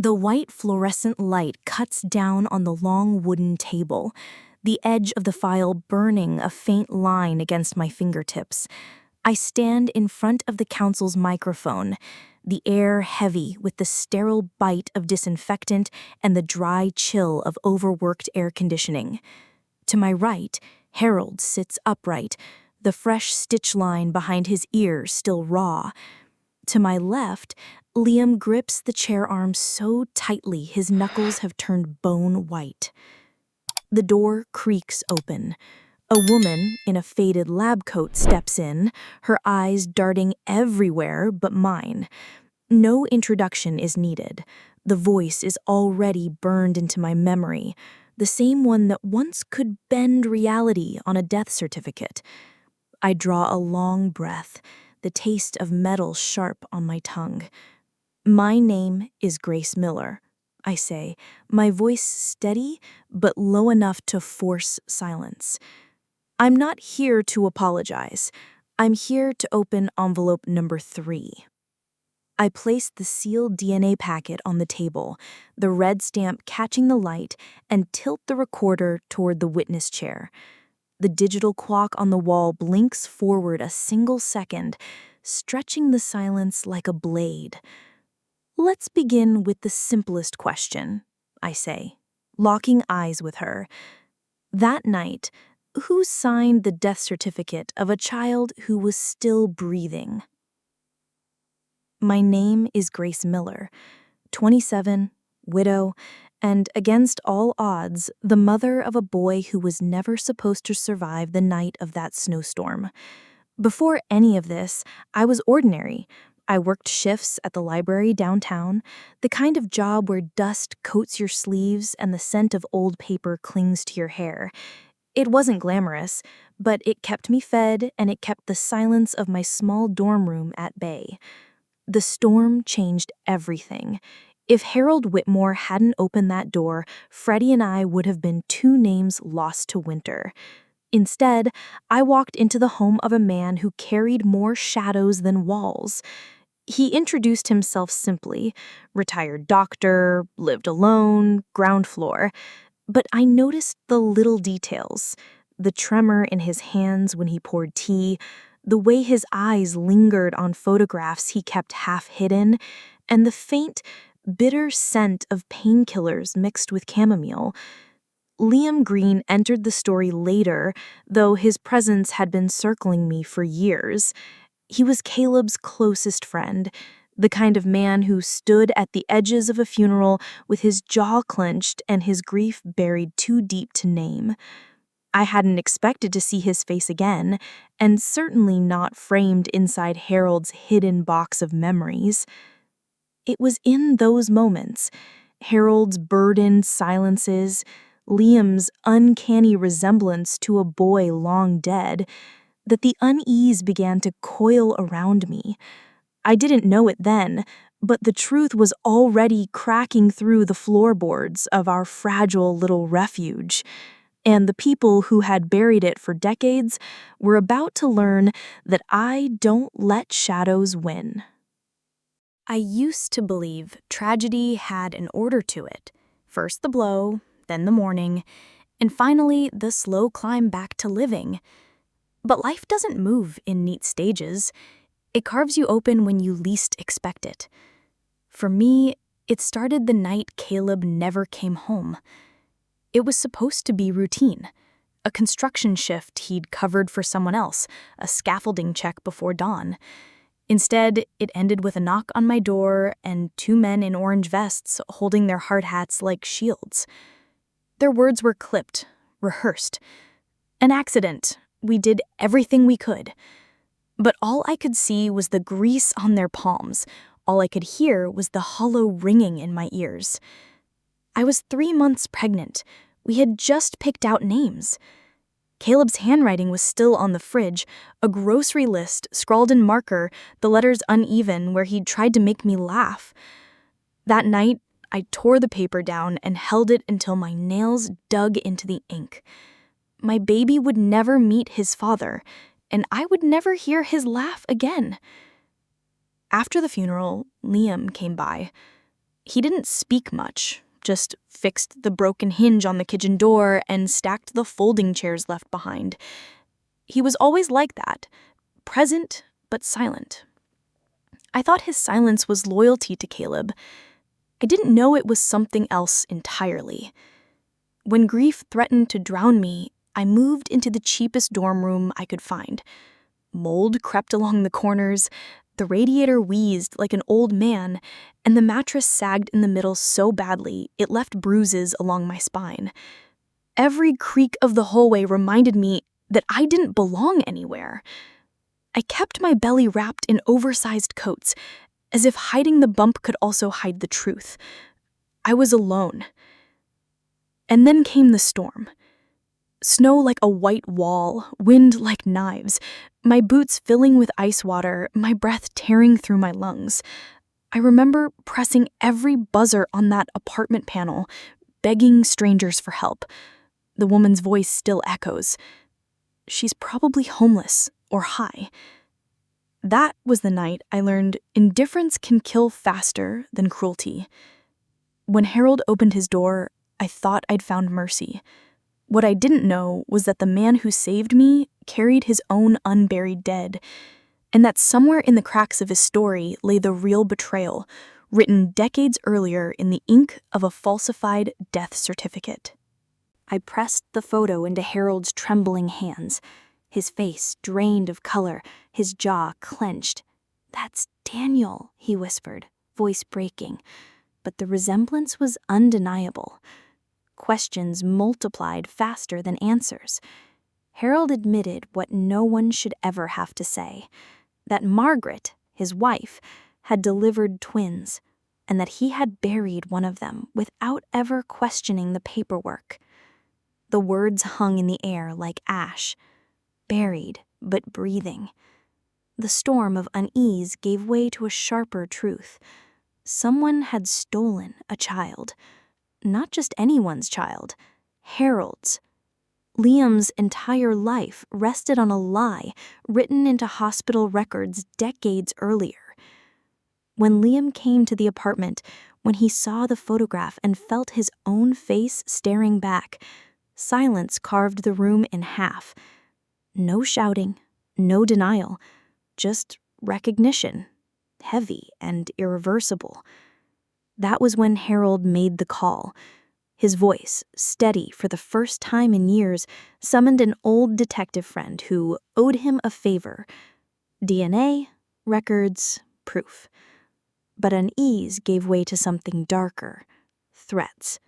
The white fluorescent light cuts down on the long wooden table, the edge of the file burning a faint line against my fingertips. I stand in front of the counsel's microphone, the air heavy with the sterile bite of disinfectant and the dry chill of overworked air conditioning. To my right, Harold sits upright, the fresh stitch line behind his ear still raw. To my left, Liam grips the chair arm so tightly his knuckles have turned bone white. The door creaks open. A woman in a faded lab coat steps in, her eyes darting everywhere but mine. No introduction is needed. The voice is already burned into my memory, the same one that once could bend reality on a death certificate. I draw a long breath, the taste of metal sharp on my tongue. "My name is Grace Miller," I say, my voice steady but low enough to force silence. "I'm not here to apologize. I'm here to open envelope number 3. I place the sealed DNA packet on the table, the red stamp catching the light, and tilt the recorder toward the witness chair. The digital clock on the wall blinks forward a single second, stretching the silence like a blade. "Let's begin with the simplest question," I say, locking eyes with her. "That night, who signed the death certificate of a child who was still breathing?" My name is Grace Miller, 27, widow, and against all odds, the mother of a boy who was never supposed to survive the night of that snowstorm. Before any of this, I was ordinary. I worked shifts at the library downtown, the kind of job where dust coats your sleeves and the scent of old paper clings to your hair. It wasn't glamorous, but it kept me fed and it kept the silence of my small dorm room at bay. The storm changed everything. If Harold Whitmore hadn't opened that door, Freddie and I would have been 2 names lost to winter. Instead, I walked into the home of a man who carried more shadows than walls. He introduced himself simply: retired doctor, lived alone, ground floor. But I noticed the little details: the tremor in his hands when he poured tea, the way his eyes lingered on photographs he kept half hidden, and the faint, bitter scent of painkillers mixed with chamomile. Liam Green entered the story later, though his presence had been circling me for years. He was Caleb's closest friend, the kind of man who stood at the edges of a funeral with his jaw clenched and his grief buried too deep to name. I hadn't expected to see his face again, and certainly not framed inside Harold's hidden box of memories. It was in those moments, Harold's burdened silences, Liam's uncanny resemblance to a boy long dead, that the unease began to coil around me. I didn't know it then, but the truth was already cracking through the floorboards of our fragile little refuge, and the people who had buried it for decades were about to learn that I don't let shadows win. I used to believe tragedy had an order to it. First the blow, then the mourning, and finally the slow climb back to living. But life doesn't move in neat stages. It carves you open when you least expect it. For me, it started the night Caleb never came home. It was supposed to be routine. A construction shift he'd covered for someone else, a scaffolding check before dawn. Instead, it ended with a knock on my door and 2 men in orange vests holding their hard hats like shields. Their words were clipped, rehearsed. "An accident. We did everything we could." But all I could see was the grease on their palms. All I could hear was the hollow ringing in my ears. I was 3 months pregnant. We had just picked out names. Caleb's handwriting was still on the fridge, a grocery list scrawled in marker, the letters uneven where he'd tried to make me laugh. That night, I tore the paper down and held it until my nails dug into the ink. My baby would never meet his father, and I would never hear his laugh again. After the funeral, Liam came by. He didn't speak much, just fixed the broken hinge on the kitchen door and stacked the folding chairs left behind. He was always like that, present but silent. I thought his silence was loyalty to Caleb. I didn't know it was something else entirely. When grief threatened to drown me, I moved into the cheapest dorm room I could find. Mold crept along the corners, the radiator wheezed like an old man, and the mattress sagged in the middle so badly it left bruises along my spine. Every creak of the hallway reminded me that I didn't belong anywhere. I kept my belly wrapped in oversized coats, as if hiding the bump could also hide the truth. I was alone. And then came the storm. Snow like a white wall, wind like knives, my boots filling with ice water, my breath tearing through my lungs. I remember pressing every buzzer on that apartment panel, begging strangers for help. The woman's voice still echoes. She's probably homeless or high. That was the night I learned indifference can kill faster than cruelty. When Harold opened his door, I thought I'd found mercy. What I didn't know was that the man who saved me carried his own unburied dead, and that somewhere in the cracks of his story lay the real betrayal, written decades earlier in the ink of a falsified death certificate. I pressed the photo into Harold's trembling hands, his face drained of color, his jaw clenched. "That's Daniel," he whispered, voice breaking, but the resemblance was undeniable. Questions multiplied faster than answers. Harold admitted what no one should ever have to say, that Margaret, his wife, had delivered twins, and that he had buried one of them without ever questioning the paperwork. The words hung in the air like ash, buried but breathing. The storm of unease gave way to a sharper truth. Someone had stolen a child. Not just anyone's child, Harold's. Liam's entire life rested on a lie written into hospital records decades earlier. When Liam came to the apartment, when he saw the photograph and felt his own face staring back, silence carved the room in half. No shouting, no denial, just recognition, heavy and irreversible. That was when Harold made the call. His voice, steady for the first time in years, summoned an old detective friend who owed him a favor. DNA, records, proof. But unease gave way to something darker. Threats.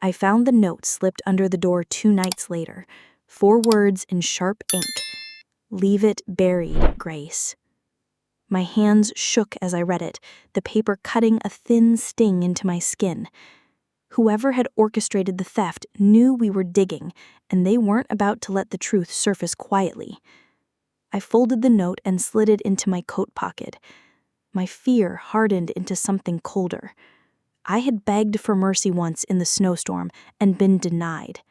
I found the note slipped under the door 2 nights later. 4 words in sharp ink. "Leave it buried, Grace." My hands shook as I read it, the paper cutting a thin sting into my skin. Whoever had orchestrated the theft knew we were digging, and they weren't about to let the truth surface quietly. I folded the note and slid it into my coat pocket. My fear hardened into something colder. I had begged for mercy once in the snowstorm and been denied.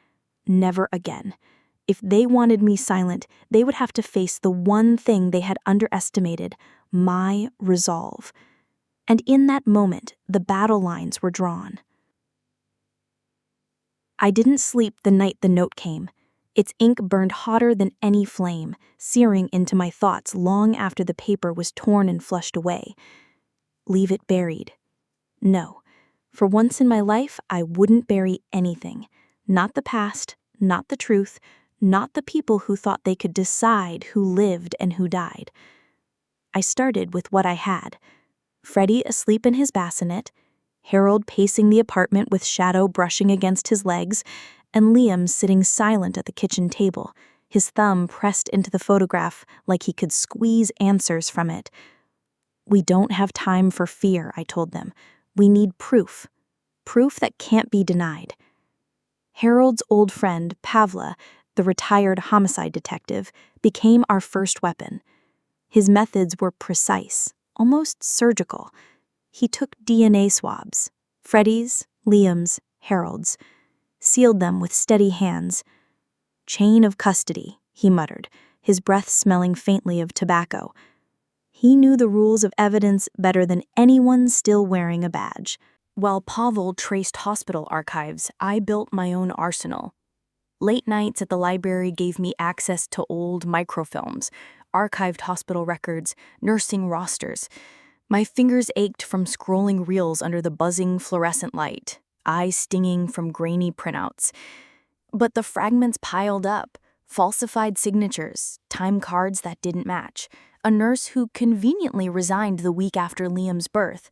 Never again. If they wanted me silent, they would have to face the one thing they had underestimated, my resolve. And in that moment, the battle lines were drawn. I didn't sleep the night the note came. Its ink burned hotter than any flame, searing into my thoughts long after the paper was torn and flushed away. Leave it buried. No. For once in my life, I wouldn't bury anything. Not the past, not the truth, not the people who thought they could decide who lived and who died. I started with what I had. Freddie asleep in his bassinet, Harold pacing the apartment with shadow brushing against his legs, and Liam sitting silent at the kitchen table, his thumb pressed into the photograph like he could squeeze answers from it. "We don't have time for fear," I told them. "We need proof. Proof that can't be denied." Harold's old friend, Pavla, the retired homicide detective, became our first weapon. His methods were precise, almost surgical. He took DNA swabs, Freddie's, Liam's, Harold's, sealed them with steady hands. "Chain of custody," he muttered, his breath smelling faintly of tobacco. He knew the rules of evidence better than anyone still wearing a badge. While Pavel traced hospital archives, I built my own arsenal. Late nights at the library gave me access to old microfilms, archived hospital records, nursing rosters. My fingers ached from scrolling reels under the buzzing fluorescent light, eyes stinging from grainy printouts. But the fragments piled up, falsified signatures, time cards that didn't match, a nurse who conveniently resigned the week after Liam's birth.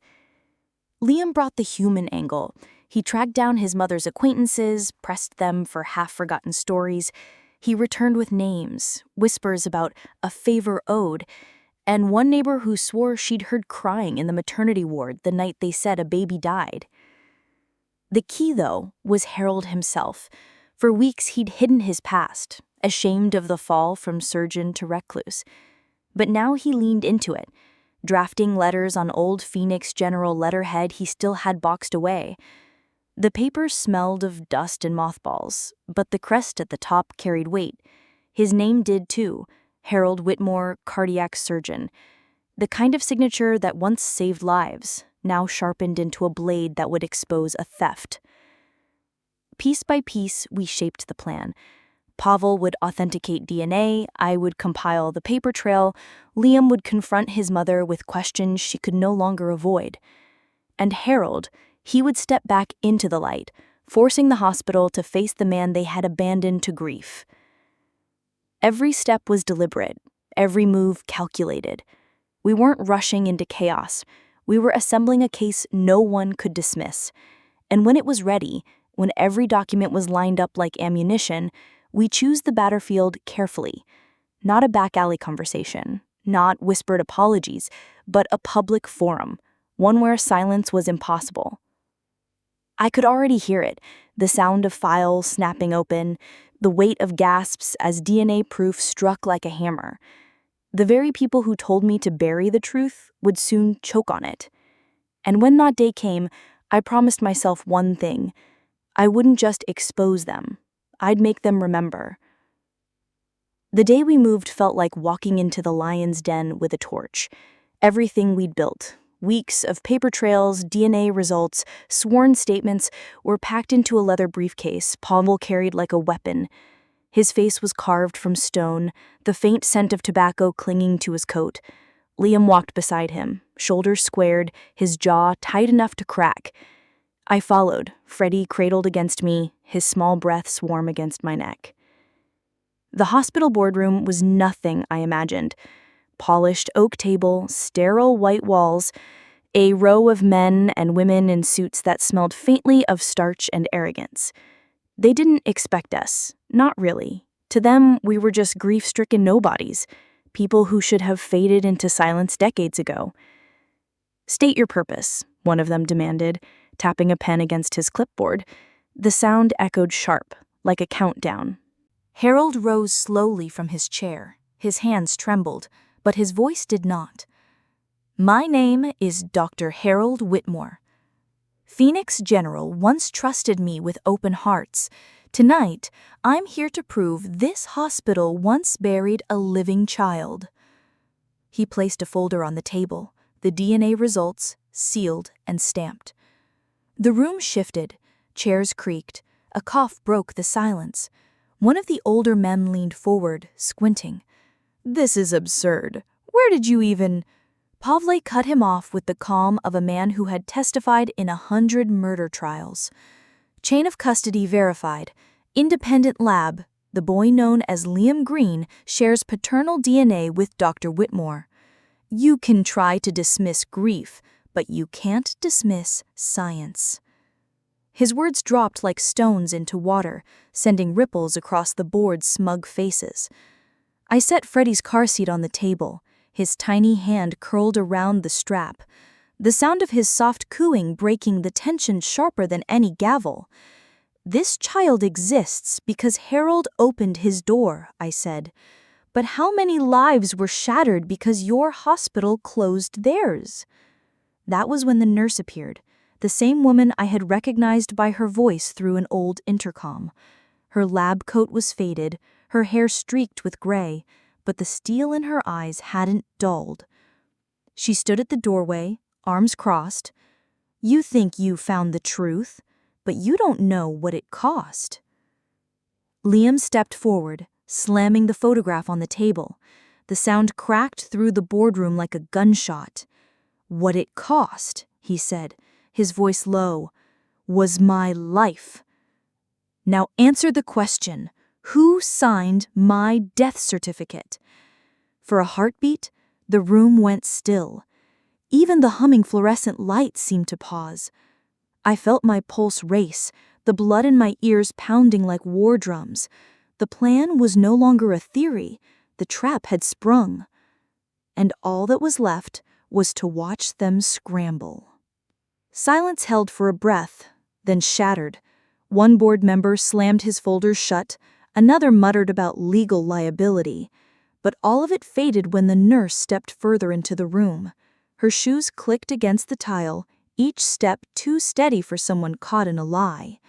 Liam brought the human angle. He tracked down his mother's acquaintances, pressed them for half-forgotten stories. He returned with names, whispers about a favor owed, and one neighbor who swore she'd heard crying in the maternity ward the night they said a baby died. The key, though, was Harold himself. For weeks he'd hidden his past, ashamed of the fall from surgeon to recluse. But now he leaned into it, drafting letters on old Phoenix General letterhead he still had boxed away. The paper smelled of dust and mothballs, but the crest at the top carried weight. His name did too, Harold Whitmore, cardiac surgeon. The kind of signature that once saved lives, now sharpened into a blade that would expose a theft. Piece by piece, we shaped the plan. Pavel would authenticate DNA, I would compile the paper trail, Liam would confront his mother with questions she could no longer avoid. And Harold, he would step back into the light, forcing the hospital to face the man they had abandoned to grief. Every step was deliberate, every move calculated. We weren't rushing into chaos. We were assembling a case no one could dismiss. And when it was ready, when every document was lined up like ammunition, we chose the battlefield carefully. Not a back alley conversation, not whispered apologies, but a public forum, one where silence was impossible. I could already hear it, the sound of files snapping open, the weight of gasps as DNA proof struck like a hammer. The very people who told me to bury the truth would soon choke on it. And when that day came, I promised myself one thing. I wouldn't just expose them. I'd make them remember. The day we moved felt like walking into the lion's den with a torch. Everything we'd built, weeks of paper trails, DNA results, sworn statements, were packed into a leather briefcase Pavel carried like a weapon. His face was carved from stone, the faint scent of tobacco clinging to his coat. Liam walked beside him, shoulders squared, his jaw tight enough to crack. I followed, Freddie cradled against me, his small breaths warm against my neck. The hospital boardroom was nothing I imagined. Polished oak table, sterile white walls, a row of men and women in suits that smelled faintly of starch and arrogance. They didn't expect us, not really. To them, we were just grief-stricken nobodies, people who should have faded into silence decades ago. "State your purpose," one of them demanded, tapping a pen against his clipboard. The sound echoed sharp, like a countdown. Harold rose slowly from his chair. His hands trembled, but his voice did not. "My name is Dr. Harold Whitmore. Phoenix General once trusted me with open hearts. Tonight, I'm here to prove this hospital once buried a living child." He placed a folder on the table, the DNA results, sealed and stamped. The room shifted, chairs creaked, a cough broke the silence. One of the older men leaned forward, squinting. "This is absurd. Where did you even—" Pavel cut him off with the calm of a man who had testified in 100 murder trials. "Chain of custody verified. Independent lab. The boy known as Liam Green shares paternal DNA with Dr. Whitmore. You can try to dismiss grief, but you can't dismiss science." His words dropped like stones into water, sending ripples across the board's smug faces. I set Freddie's car seat on the table, his tiny hand curled around the strap, the sound of his soft cooing breaking the tension sharper than any gavel. "This child exists because Harold opened his door," I said. "But how many lives were shattered because your hospital closed theirs?" That was when the nurse appeared, the same woman I had recognized by her voice through an old intercom. Her lab coat was faded, her hair streaked with gray, but the steel in her eyes hadn't dulled. She stood at the doorway, arms crossed. You think you found the truth, but you don't know what it cost." Liam stepped forward, slamming the photograph on the table. The sound cracked through the boardroom like a gunshot. "What it cost," he said, his voice low, "was my life. Now answer the question, who signed my death certificate?" For a heartbeat, the room went still. Even the humming fluorescent lights seemed to pause. I felt my pulse race, the blood in my ears pounding like war drums. The plan was no longer a theory. The trap had sprung. And all that was left was to watch them scramble. Silence held for a breath, then shattered. One board member slammed his folders shut, another muttered about legal liability. But all of it faded when the nurse stepped further into the room. Her shoes clicked against the tile, each step too steady for someone caught in a lie.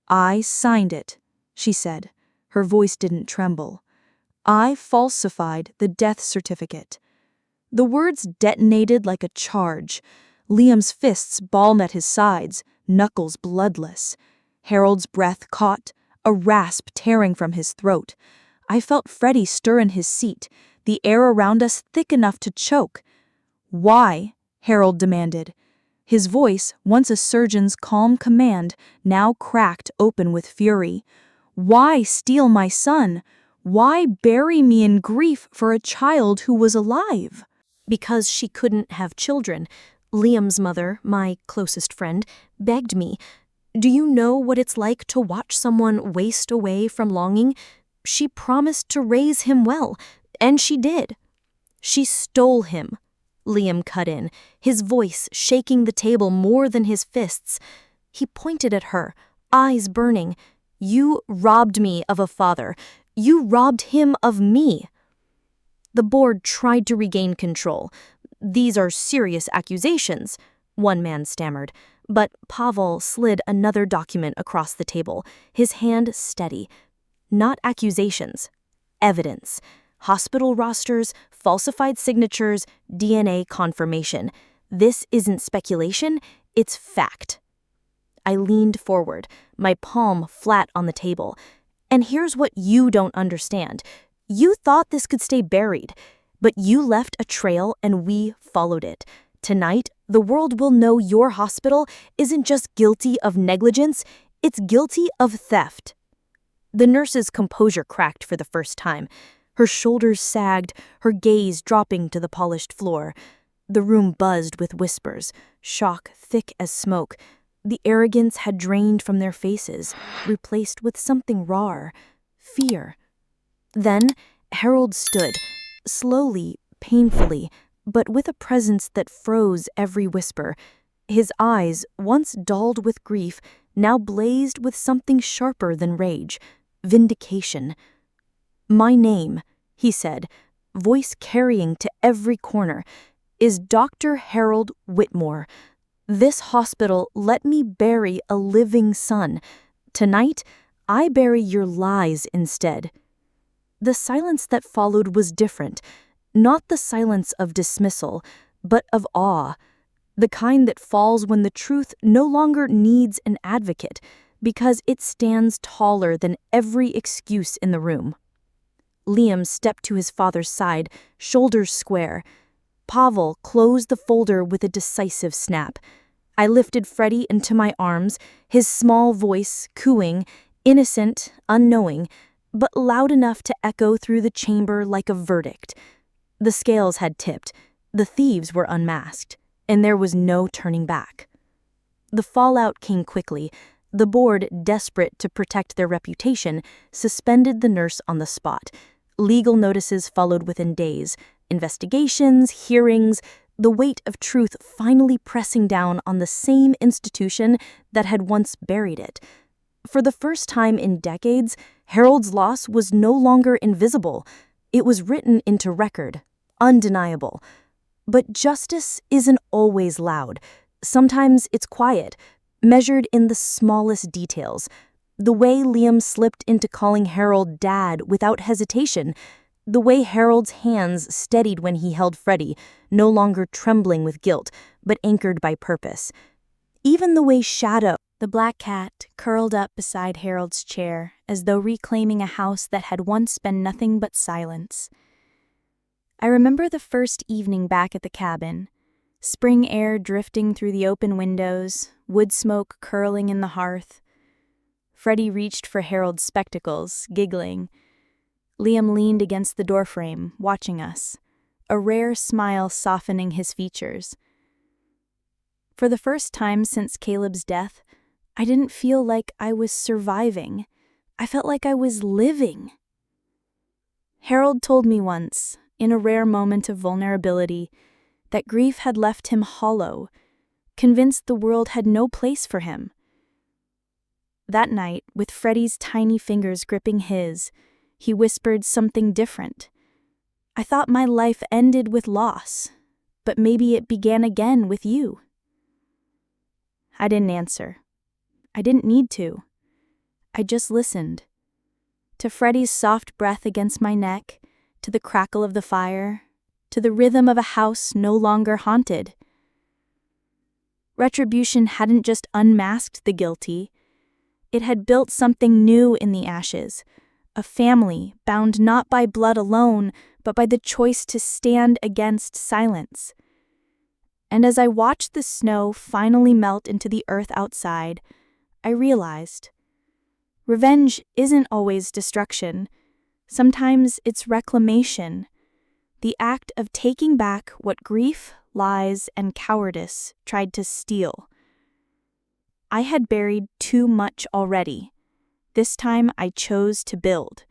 "I signed it," she said. Her voice didn't tremble. "I falsified the death certificate." The words detonated like a charge. Liam's fists balled at his sides, knuckles bloodless. Harold's breath caught, a rasp tearing from his throat. I felt Freddie stir in his seat, the air around us thick enough to choke. "Why?" Harold demanded. His voice, once a surgeon's calm command, now cracked open with fury. "Why steal my son? Why bury me in grief for a child who was alive?" Because she couldn't have children. Liam's mother, my closest friend, begged me. "Do you know what it's like to watch someone waste away from longing? She promised to raise him well, and she did." "She stole him," Liam cut in, his voice shaking the table more than his fists. He pointed at her, eyes burning. "You robbed me of a father. You robbed him of me." The board tried to regain control. "These are serious accusations," one man stammered, but Pavel slid another document across the table, his hand steady. "Not accusations. Evidence. Hospital rosters, falsified signatures, DNA confirmation. This isn't speculation, it's fact." I leaned forward, my palm flat on the table. "And here's what you don't understand. You thought this could stay buried, but you left a trail and we followed it. Tonight, the world will know your hospital isn't just guilty of negligence, it's guilty of theft." The nurse's composure cracked for the first time. Her shoulders sagged, her gaze dropping to the polished floor. The room buzzed with whispers, shock thick as smoke. The arrogance had drained from their faces, replaced with something rawer, fear. Then Harold stood, slowly, painfully, but with a presence that froze every whisper. His eyes, once dulled with grief, now blazed with something sharper than rage. Vindication. "My name," he said, voice carrying to every corner, "is Dr. Harold Whitmore. This hospital let me bury a living son. Tonight, I bury your lies instead." The silence that followed was different, not the silence of dismissal, but of awe, the kind that falls when the truth no longer needs an advocate, because it stands taller than every excuse in the room. Liam stepped to his father's side, shoulders square. Pavel closed the folder with a decisive snap. I lifted Freddie into my arms, his small voice cooing, innocent, unknowing, but loud enough to echo through the chamber like a verdict. The scales had tipped, the thieves were unmasked, and there was no turning back. The fallout came quickly. The board, desperate to protect their reputation, suspended the nurse on the spot. Legal notices followed within days, investigations, hearings, the weight of truth finally pressing down on the same institution that had once buried it. For the first time in decades, Harold's loss was no longer invisible. It was written into record, undeniable. But justice isn't always loud. Sometimes it's quiet, measured in the smallest details. The way Liam slipped into calling Harold Dad without hesitation, the way Harold's hands steadied when he held Freddie, no longer trembling with guilt, but anchored by purpose. Even the way Shadow, the black cat, curled up beside Harold's chair, as though reclaiming a house that had once been nothing but silence. I remember the first evening back at the cabin, spring air drifting through the open windows, wood smoke curling in the hearth. Freddie reached for Harold's spectacles, giggling. Liam leaned against the doorframe, watching us, a rare smile softening his features. For the first time since Caleb's death, I didn't feel like I was surviving. I felt like I was living. Harold told me once, in a rare moment of vulnerability, that grief had left him hollow, convinced the world had no place for him. That night, with Freddie's tiny fingers gripping his, he whispered something different. I thought my life ended with loss, but maybe it began again with you. I didn't answer. I didn't need to. I just listened. To Freddie's soft breath against my neck, to the crackle of the fire, to the rhythm of a house no longer haunted. Retribution hadn't just unmasked the guilty. It had built something new in the ashes, a family bound not by blood alone, but by the choice to stand against silence. And as I watched the snow finally melt into the earth outside, I realized revenge isn't always destruction. Sometimes it's reclamation, the act of taking back what grief, lies, and cowardice tried to steal. I had buried too much already. This time I chose to build.